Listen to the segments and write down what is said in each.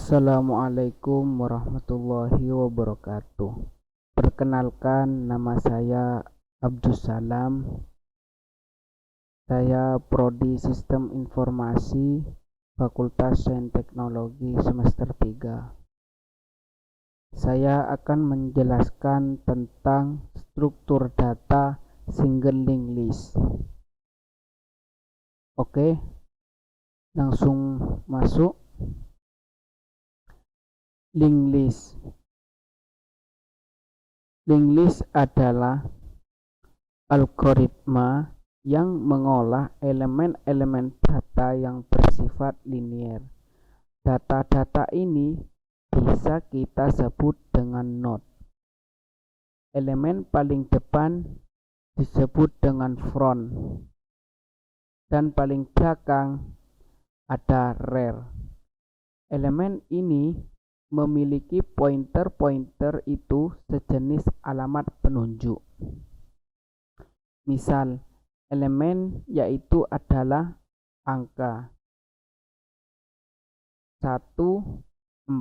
Assalamualaikum warahmatullahi wabarakatuh. Perkenalkan, nama saya Abdussalam. Saya Prodi Sistem Informasi Fakultas Sains Teknologi semester 3. Saya akan menjelaskan tentang struktur data single linked list. Oke, langsung masuk. Linked list. Linked list adalah algoritma yang mengolah elemen-elemen data yang bersifat linear. Data-data ini bisa kita sebut dengan node. Elemen paling depan disebut dengan front, dan paling belakang ada rear. Elemen ini memiliki pointer-pointer itu sejenis alamat penunjuk. Misal, elemen yaitu adalah angka 1479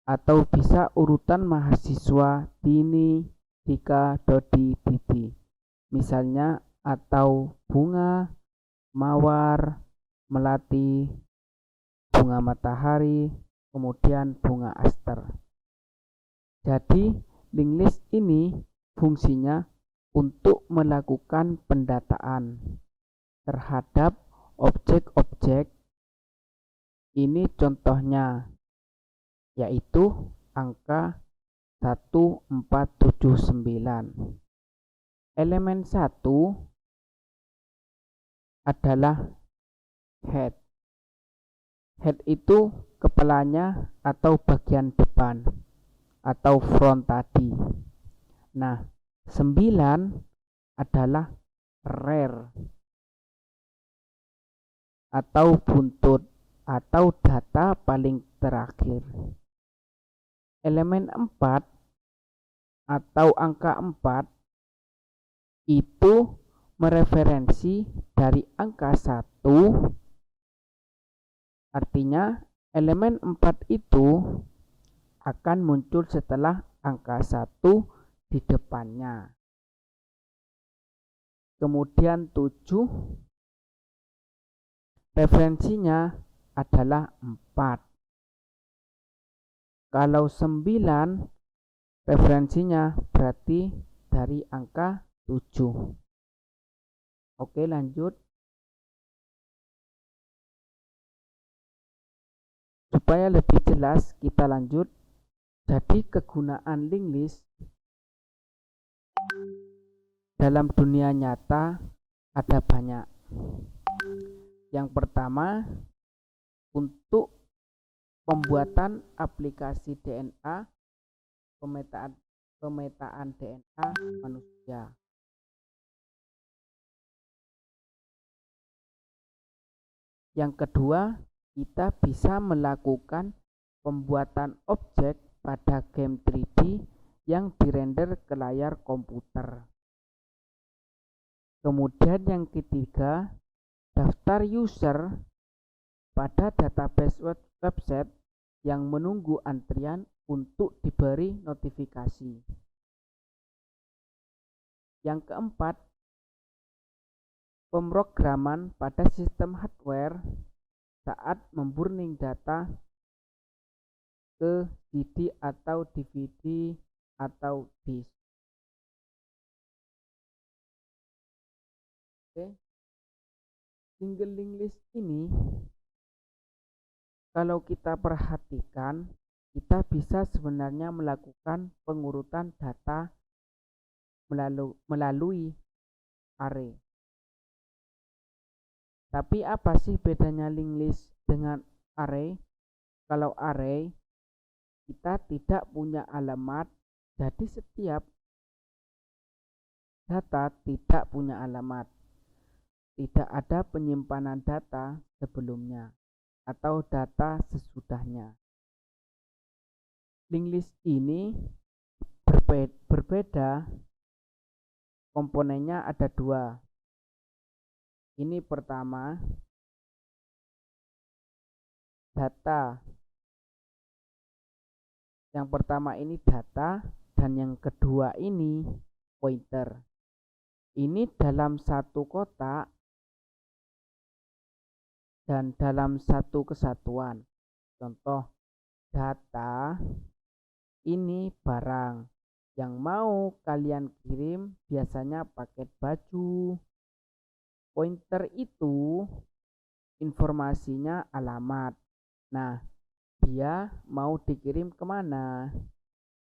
atau bisa urutan mahasiswa Dini, Dika, Dodi, Didi. Misalnya atau bunga, mawar, melati, bunga matahari, kemudian bunga aster. Jadi, linked list ini fungsinya untuk melakukan pendataan terhadap objek-objek. Ini contohnya yaitu angka 1479. Elemen 1 adalah head. Head itu kepalanya atau bagian depan atau front tadi. Nah, 9 adalah rear atau buntut atau data paling terakhir. Elemen 4 atau angka 4 itu mereferensi dari angka 1. Artinya elemen 4 itu akan muncul setelah angka 1 di depannya. Kemudian 7 referensinya adalah 4. Kalau 9 referensinya berarti dari angka 7. Oke, lanjut. Supaya lebih jelas kita lanjut. Jadi kegunaan linked list dalam dunia nyata ada banyak. Yang pertama, untuk pembuatan aplikasi DNA, pemetaan DNA manusia. Yang kedua, kita bisa melakukan pembuatan objek pada game 3D yang dirender ke layar komputer. Kemudian yang ketiga, daftar user pada database website yang menunggu antrian untuk diberi notifikasi. Yang keempat, pemrograman pada sistem hardware saat memburning data ke CD atau DVD atau disk. Oke. Single linked list ini kalau kita perhatikan, kita bisa sebenarnya melakukan pengurutan data melalui array. Tapi apa sih bedanya linked list dengan array? Kalau array kita tidak punya alamat, jadi setiap data tidak punya alamat. Tidak ada penyimpanan data sebelumnya atau data sesudahnya. Linked list ini berbeda. Komponennya ada 2. Ini pertama, data. Yang pertama ini data dan yang kedua ini pointer. Ini dalam satu kotak dan dalam satu kesatuan. Contoh data ini barang yang mau kalian kirim biasanya paket baju. Pointer itu informasinya alamat. Nah, dia mau dikirim kemana?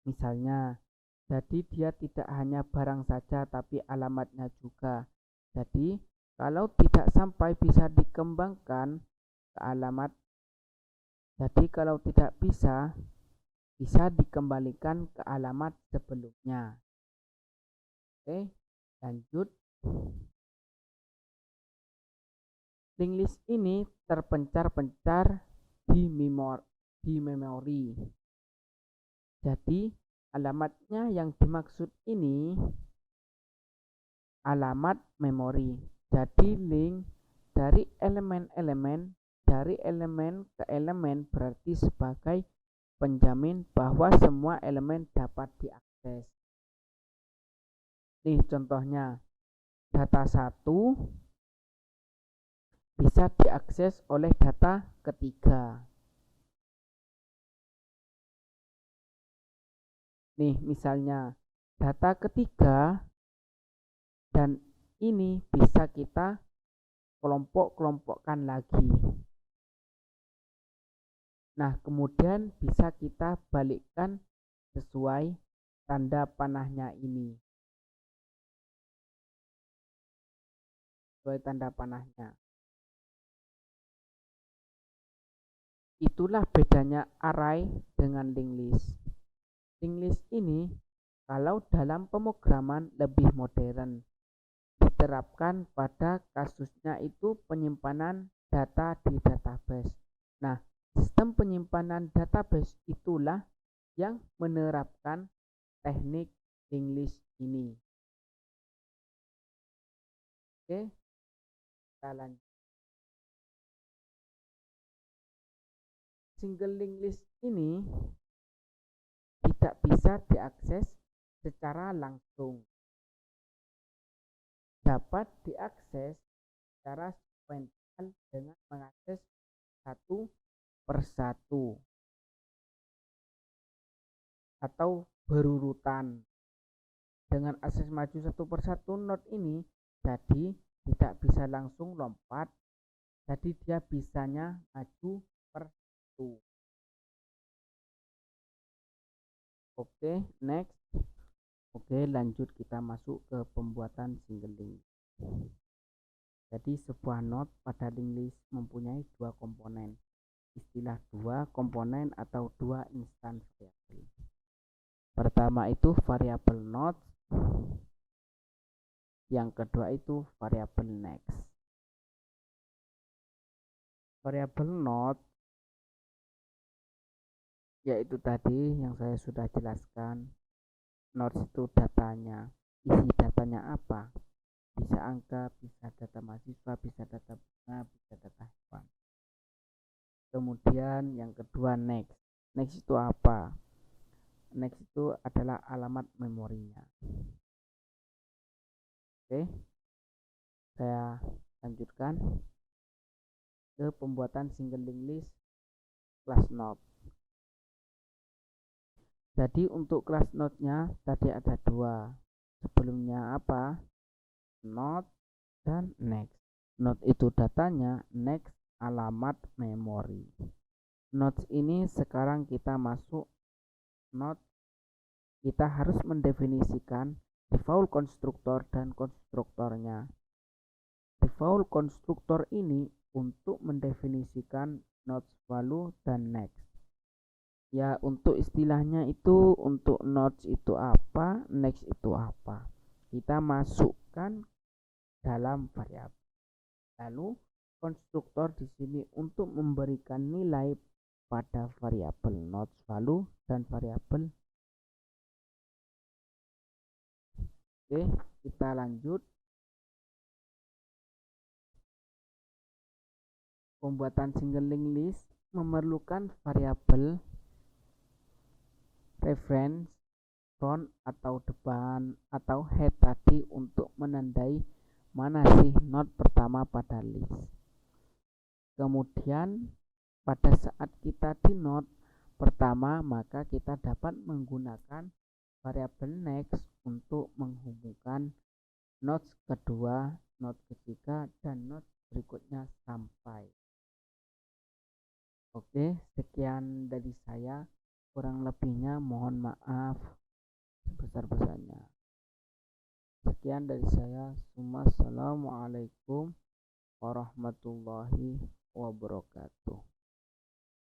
Misalnya, jadi dia tidak hanya barang saja tapi alamatnya juga. Jadi, kalau tidak sampai bisa dikembangkan ke alamat. Jadi, kalau tidak bisa dikembalikan ke alamat sebelumnya. Oke, lanjut. Linked list ini terpencar-pencar di memori. Jadi, alamatnya yang dimaksud ini alamat memori. Jadi, link dari elemen-elemen ke elemen berarti sebagai penjamin bahwa semua elemen dapat diakses. Nih contohnya, data 1 bisa diakses oleh data ketiga. Nih misalnya data ketiga dan ini bisa kita kelompok-kelompokkan lagi. Nah kemudian bisa kita balikkan sesuai tanda panahnya ini. Sesuai tanda panahnya. Itulah bedanya array dengan linked list. Linked list ini kalau dalam pemrograman lebih modern, diterapkan pada kasusnya itu penyimpanan data di database. Nah, sistem penyimpanan database itulah yang menerapkan teknik linked list ini. Oke, kita lanjut. Single linked list ini tidak bisa diakses secara langsung. Dapat diakses secara sekuensial dengan mengakses satu persatu atau berurutan. Dengan akses maju satu persatu node ini, jadi tidak bisa langsung lompat. Jadi dia bisanya maju per satu. Oke, next. Oke, lanjut kita masuk ke pembuatan single link. Jadi sebuah node pada linked list mempunyai dua komponen. Istilah dua komponen atau dua instansi variabel. Pertama itu variabel node, yang kedua itu variabel next. Variabel node yaitu tadi yang saya sudah jelaskan. Node itu datanya, isi datanya apa? Bisa angka, bisa data mahasiswa, bisa data bunga, bisa data hewan. Kemudian yang kedua next. Next itu apa? Next itu adalah alamat memorinya. Oke, saya lanjutkan ke pembuatan single linked list class node. Jadi untuk class node-nya tadi ada dua. Sebelumnya apa? Node dan next. Node itu datanya, next alamat memori. Nodes ini sekarang kita masuk node. Kita harus mendefinisikan default konstruktor dan konstruktornya. Default konstruktor ini untuk mendefinisikan nodes value dan next. Ya untuk istilahnya itu untuk nodes itu apa, next itu apa. Kita masukkan dalam variabel. Lalu konstruktor di sini untuk memberikan nilai pada variabel nodes value dan variabel. Oke, kita lanjut. Pembuatan single linked list memerlukan variabel reference, front atau depan atau head tadi untuk menandai mana sih not pertama pada list. Kemudian pada saat kita di not pertama, maka kita dapat menggunakan variabel next untuk menghubungkan notes kedua, note ketiga, dan note berikutnya sampai. Oke, sekian dari saya. Kurang lebihnya mohon maaf sebesar-besarnya. Sekian dari saya. Assalamualaikum warahmatullahi wabarakatuh.